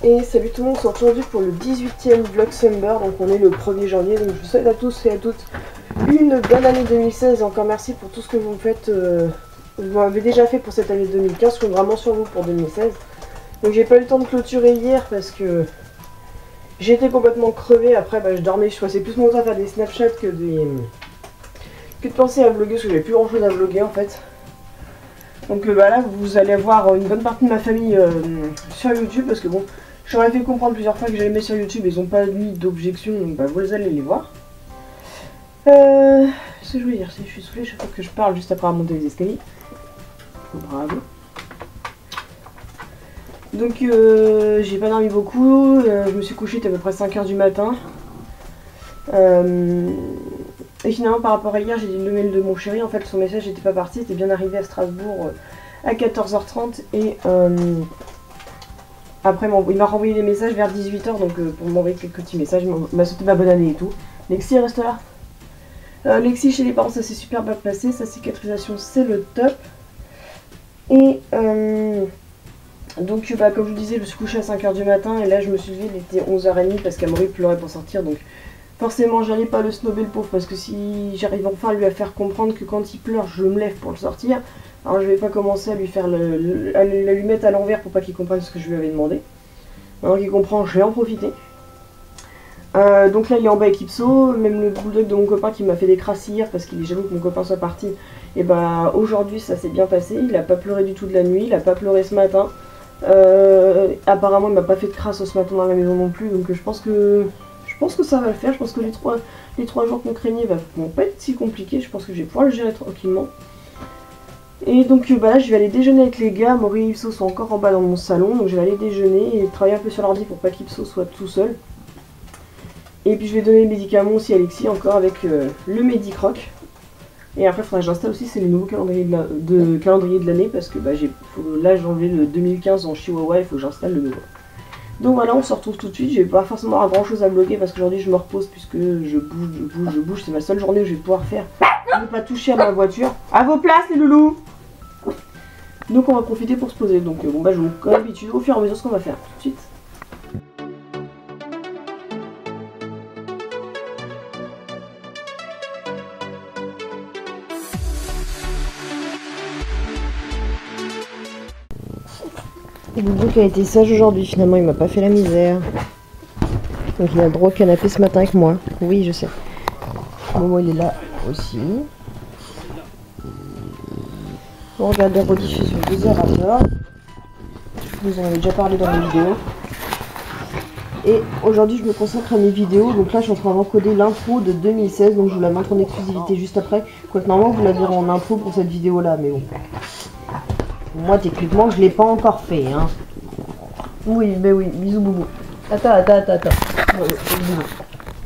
Et salut tout le monde, on se retrouve aujourd'hui pour le 18e Vlogcember, donc on est le 1er janvier, donc je vous souhaite à tous et à toutes une bonne année 2016 et encore merci pour tout ce que vous me faites, vous m'avez déjà fait pour cette année 2015, je compte vraiment sur vous pour 2016. Donc j'ai pas eu le temps de clôturer hier parce que j'étais complètement crevée, après je dormais, je passais plus mon temps à faire des Snapchat que de penser à vlogger parce que j'avais plus grand chose à vlogger en fait. Donc là vous allez voir une bonne partie de ma famille sur YouTube parce que bon, j'aurais fait comprendre plusieurs fois que j'allais mettre sur YouTube, ils n'ont pas mis d'objection, donc vous allez les voir. Ce que je voulais dire, c'est que je suis saoulée chaque fois que je parle juste après avoir monté les escaliers. Bravo. Donc j'ai pas dormi beaucoup, je me suis couchée à peu près 5 h du matin. Et finalement par rapport à hier, j'ai dit le mail de mon chéri, en fait son message n'était pas parti, il était bien arrivé à Strasbourg à 14 h 30 et après il m'a renvoyé des messages vers 18 h, donc pour m'envoyer quelques petits messages, il m'a souhaité ma bonne année et tout. Lexi reste là. Lexi chez les parents ça s'est super bien passé, sa cicatrisation c'est le top. Et donc comme je vous disais, je me suis couchée à 5 h du matin et là je me suis levée, il était 11 h 30 parce qu'Amaury pleurait pour sortir, donc forcément j'allais pas le snobber le pauvre parce que si j'arrive enfin à lui faire comprendre que quand il pleure je me lève pour le sortir, alors je vais pas commencer à lui faire à lui mettre à l'envers pour pas qu'il comprenne ce que je lui avais demandé. Maintenant qu'il comprend, je vais en profiter. Donc là il est en bas avec Ipso, même le bulldog de mon copain qui m'a fait des crasses hier parce qu'il est jaloux que mon copain soit parti, et aujourd'hui ça s'est bien passé, il a pas pleuré du tout de la nuit, il a pas pleuré ce matin. Apparemment il m'a pas fait de crasse ce matin dans la maison non plus, donc je pense que ça va le faire. Je pense que les trois jours qu'on craignait vont pas être si compliqués, je pense que je vais pouvoir le gérer tranquillement. Et donc là je vais aller déjeuner avec les gars, Maury et Ipso sont encore en bas dans mon salon, donc je vais aller déjeuner et travailler un peu sur l'ordi pour pas qu'Ipso soit tout seul. Et puis je vais donner les médicaments aussi à Alexis encore avec le Medicroc. Et après il faudra que j'installe aussi, c'est les nouveaux calendriers de l'année parce que là j'ai enlevé le 2015 en Chihuahua, il faut que j'installe le nouveau. Donc voilà, on se retrouve tout de suite. Je vais pas forcément avoir grand chose à bloguer parce qu'aujourd'hui je me repose puisque je bouge. C'est ma seule journée où je vais pouvoir faire ne pas toucher à ma voiture. À vos places les loulous. Donc on va profiter pour se poser. Donc je vous comme d'habitude au fur et à mesure ce qu'on va faire tout de suite. Et Boubou qui a été sage aujourd'hui, finalement il m'a pas fait la misère. Donc il a le droit au canapé ce matin avec moi. Oui je sais. Momo il est là aussi. On regarde la rediffusion des Eraseurs. Je vous en avais déjà parlé dans mes vidéos. Et aujourd'hui je me consacre à mes vidéos. Donc là je suis en train d'encoder l'intro de 2016. Donc je vous la montre en exclusivité juste après. Quoique normalement vous la verrez en intro pour cette vidéo là. Mais bon. Moi techniquement je l'ai pas encore fait hein. Oui, mais oui, bisous Boubou. Attends. Ouais,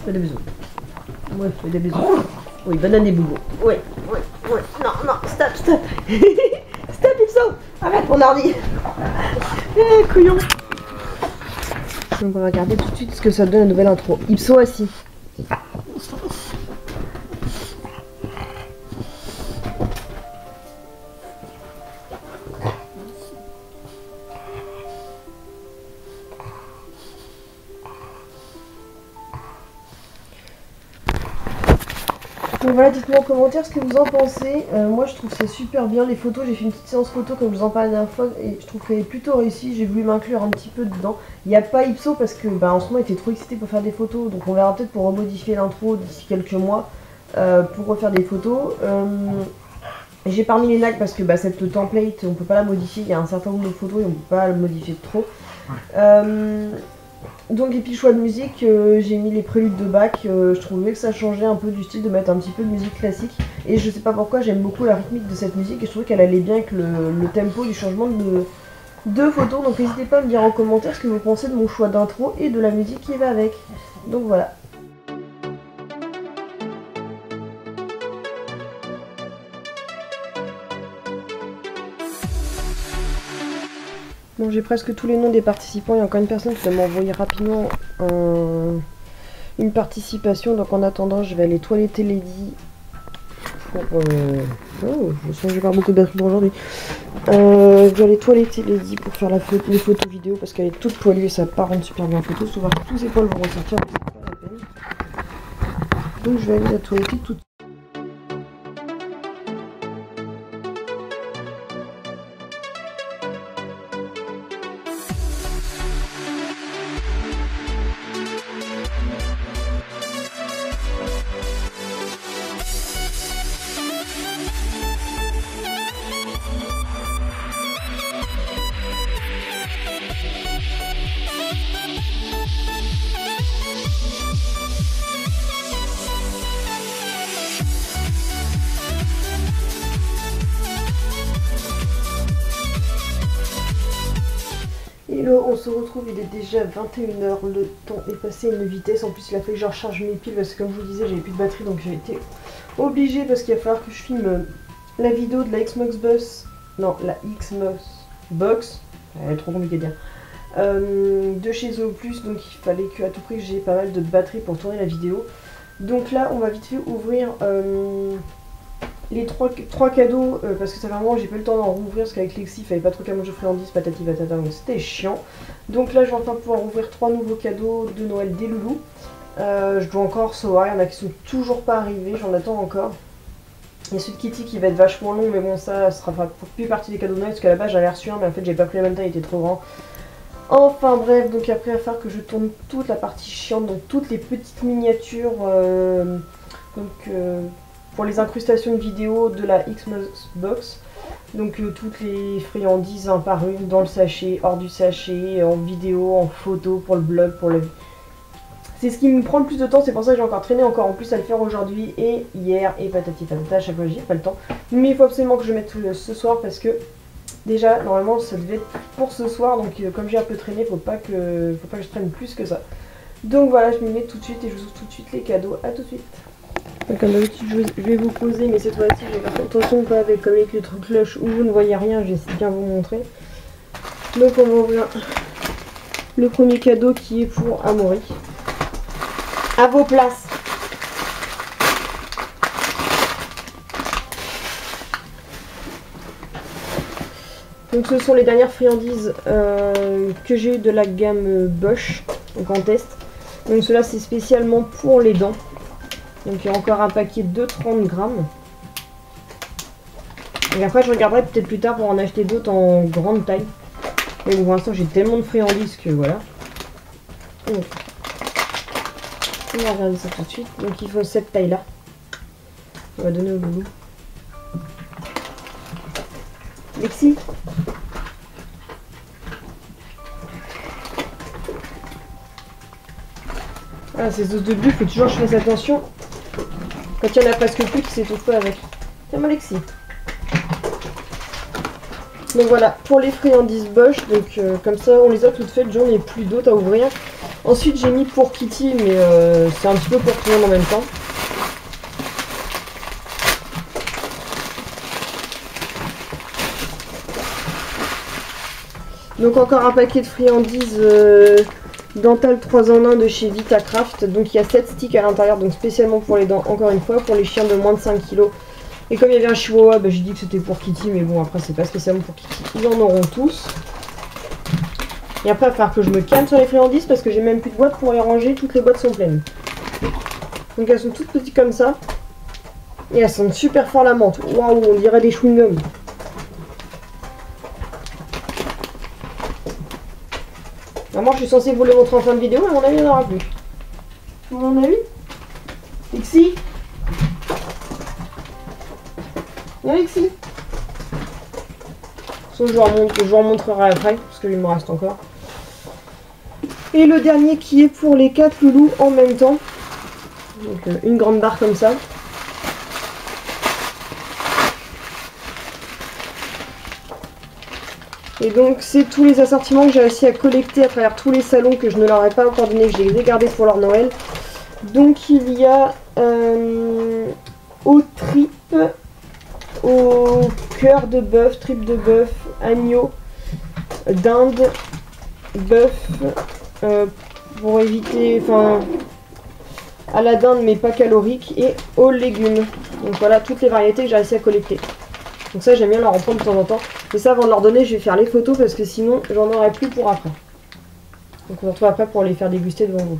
fais des bisous. Ouais, fais des bisous. Oui, bonne année Boubou. Oui. Non, stop. Stop Ipso. Arrête mon ordi. Couillon. On va regarder tout de suite ce que ça donne la nouvelle intro. Ipso assis. Donc voilà, dites-moi en commentaire ce que vous en pensez. Moi je trouve que c'est super bien les photos, j'ai fait une petite séance photo comme je vous en parlais la dernière fois et je trouve qu'elle est plutôt réussie, j'ai voulu m'inclure un petit peu dedans. Il n'y a pas Ipso parce que en ce moment il était trop excité pour faire des photos, donc on verra peut-être pour remodifier l'intro d'ici quelques mois pour refaire des photos. J'ai pas mis les likes parce que cette template on peut pas la modifier, il y a un certain nombre de photos et on peut pas la modifier trop. Donc et puis choix de musique, j'ai mis les préludes de Bach, je trouvais que ça changeait un peu du style de mettre un petit peu de musique classique. Et je sais pas pourquoi j'aime beaucoup la rythmique de cette musique et je trouvais qu'elle allait bien avec le tempo du changement de photos. Donc n'hésitez pas à me dire en commentaire ce que vous pensez de mon choix d'intro et de la musique qui va avec. Donc voilà. Bon, j'ai presque tous les noms des participants. Il y a encore une personne qui va m'envoyer rapidement une participation. Donc en attendant, je vais aller toiletter Lady pour... Oh, je sens que j'ai pas beaucoup de batterie pour aujourd'hui. Je dois aller toiletter Lady pour faire les photos vidéo parce qu'elle est toute poilue et ça va pas rendre super bien en photo. Souvent tous ses poils vont ressortir, donc c'est pas la peine. Donc je vais aller la toiletter tout de suite. Et là, on se retrouve, il est déjà 21 h, le temps est passé à une vitesse. En plus, il a fallu que je recharge mes piles parce que, comme je vous disais, j'avais plus de batterie, donc j'ai été obligée parce qu'il va falloir que je filme la vidéo de la Xbox Box. Non, la Xbox Box, elle est trop compliquée à dire. De chez Zo Plus, donc il fallait qu'à tout prix j'ai pas mal de batterie pour tourner la vidéo. Donc là, on va vite fait ouvrir les trois cadeaux, parce que ça fait un moment que j'ai pas eu le temps d'en rouvrir parce qu'avec Lexi il fallait pas trop qu'elle mange de friandises, patati patata, donc c'était chiant. Donc là je vais enfin pouvoir ouvrir 3 nouveaux cadeaux de Noël des loulous. Je dois encore recevoir, il y en a qui sont toujours pas arrivés, j'en attends encore. Il y a celui de Kitty qui va être vachement long, mais bon ça sera plus partie des cadeaux de Noël parce qu'à la base j'avais reçu un mais en fait j'ai pas pris la même taille, il était trop grand. Enfin bref, donc après il va falloir que je tourne toute la partie chiante, donc toutes les petites miniatures, pour les incrustations de vidéos de la Xbox Box. Donc toutes les friandises un par une, dans le sachet, hors du sachet, en vidéo, en photo, pour le blog, pour le... C'est ce qui me prend le plus de temps, c'est pour ça que j'ai encore traîné encore en plus à le faire aujourd'hui et hier et patati patata, à chaque fois j'ai pas le temps. Mais il faut absolument que je mette ce soir parce que déjà normalement ça devait être pour ce soir, donc comme j'ai un peu traîné, faut pas que je traîne plus que ça. Donc voilà, je m'y mets tout de suite et je vous ouvre tout de suite les cadeaux, à tout de suite. Comme d'habitude, je vais vous poser, mais cette fois-ci, je vais faire attention pas avec comme avec les trucs cloches où vous ne voyez rien, je vais bien vous montrer. Donc on va ouvrir le premier cadeau qui est pour Amaury. À vos places. Donc ce sont les dernières friandises que j'ai eu de la gamme Bosch, donc en test. Donc cela c'est spécialement pour les dents. Donc il y a encore un paquet de 30 grammes. Et après je regarderai peut-être plus tard pour en acheter d'autres en grande taille. Mais bon, pour l'instant j'ai tellement de friandises que voilà. Donc, on va regarder ça tout de suite. Donc il faut cette taille là. On va donner au loulou. Lexi. Ah, ces os de bulle, il faut toujours que je fasse attention. Quand il y en a presque plus qui s'étouffent pas avec. Tiens, Alexis. Donc voilà, pour les friandises Bosch, donc comme ça on les a toutes faites, j'en ai plus d'autres à ouvrir. Ensuite j'ai mis pour Kitty, mais c'est un petit peu pour tout le monde en même temps. Donc encore un paquet de friandises Dental 3 en 1 de chez Vitacraft. Donc il y a 7 sticks à l'intérieur, donc spécialement pour les dents, encore une fois, pour les chiens de moins de 5 kg. Et comme il y avait un chihuahua, bah, j'ai dit que c'était pour Kitty, mais bon après c'est pas spécialement pour Kitty, ils en auront tous. Et après il va falloir que je me calme sur les friandises parce que j'ai même plus de boîtes pour les ranger, toutes les boîtes sont pleines. Donc elles sont toutes petites comme ça. Et elles sentent super fort la menthe. Waouh, on dirait des chewing-gums. Vraiment, je suis censée vous les montrer en fin de vidéo, mais à mon avis, il n'y en aura plus. Tout le monde a vu? Lexi? Viens, Lexi? Je vous remontrerai après, parce qu'il me reste encore. Et le dernier qui est pour les 4 loulous en même temps. Donc une grande barre comme ça. Et donc c'est tous les assortiments que j'ai réussi à collecter à travers tous les salons que je ne leur ai pas encore donné, que je les ai gardés pour leur Noël. Donc il y a aux tripes, au cœur de bœuf, tripes de bœuf, agneau, dinde, bœuf, pour éviter, enfin à la dinde mais pas calorique, et aux légumes. Donc voilà toutes les variétés que j'ai réussi à collecter. Donc ça j'aime bien leur en prendre de temps en temps. Et ça avant de leur donner je vais faire les photos parce que sinon j'en aurai plus pour après. Donc on se retrouve après pour les faire déguster devant vous.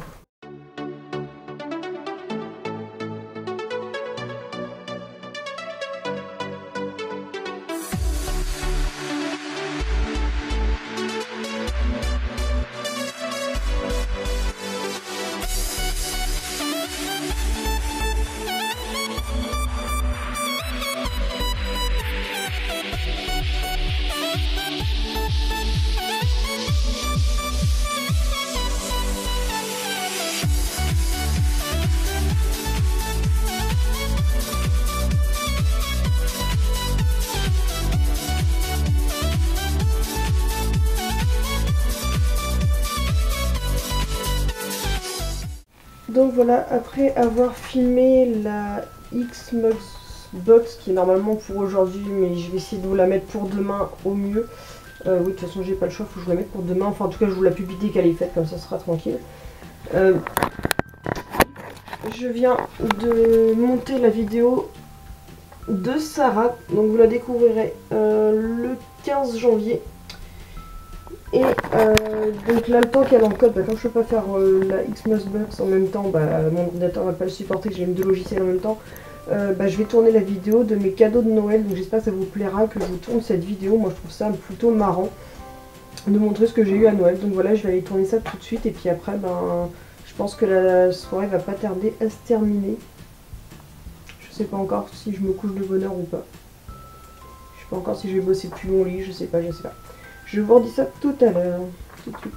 Donc voilà, après avoir filmé la Xbox Box qui est normalement pour aujourd'hui, mais je vais essayer de vous la mettre pour demain au mieux. Oui, de toute façon j'ai pas le choix, faut que je vous la mette pour demain. Enfin en tout cas je vous la publie dès qu'elle est faite, comme ça sera tranquille. Je viens de monter la vidéo de Sarah, donc vous la découvrirez le 15 janvier. Et donc là le temps qu'elle encode, comme je peux pas faire la Xbox Box en même temps, mon ordinateur va pas le supporter, que j'ai mis deux logiciels en même temps, je vais tourner la vidéo de mes cadeaux de Noël, donc j'espère que ça vous plaira que je vous tourne cette vidéo. Moi je trouve ça plutôt marrant de montrer ce que j'ai eu à Noël, donc voilà je vais aller tourner ça tout de suite et puis après je pense que la soirée va pas tarder à se terminer. Je sais pas encore si je me couche de bonne heure ou pas, je sais pas encore si je vais bosser depuis mon lit, je sais pas. Je vous redis ça tout à l'heure, tout de suite.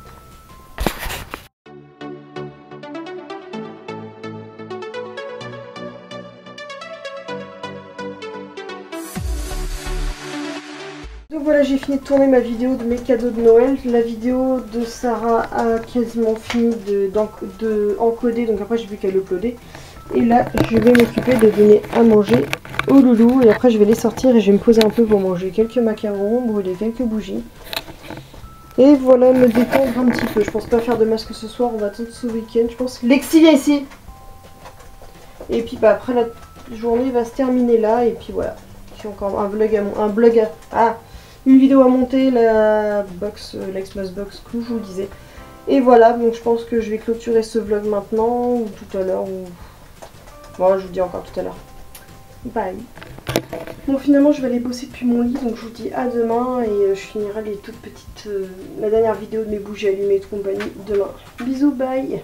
Donc voilà, j'ai fini de tourner ma vidéo de mes cadeaux de Noël. La vidéo de Sarah a quasiment fini d'encoder, donc après j'ai plus qu'à l'uploader. Et là, je vais m'occuper de donner à manger aux loulous. Et après, je vais les sortir et je vais me poser un peu pour manger quelques macarons, brûler quelques bougies. Et voilà, me détendre un petit peu. Je pense pas faire de masque ce soir, on va attendre ce week-end, je pense. Lexi, viens ici. Et puis après la journée va se terminer là, et puis voilà. J'ai encore une vidéo à monter, la Xbox Box que je vous disais. Et voilà, donc je pense que je vais clôturer ce vlog maintenant, ou tout à l'heure, ou... Bon, je vous dis encore tout à l'heure. Bye. Bon, finalement je vais aller bosser depuis mon lit, donc je vous dis à demain et je finirai les toutes petites, la dernière vidéo de mes bougies allumées et de compagnie demain. Bisous, bye.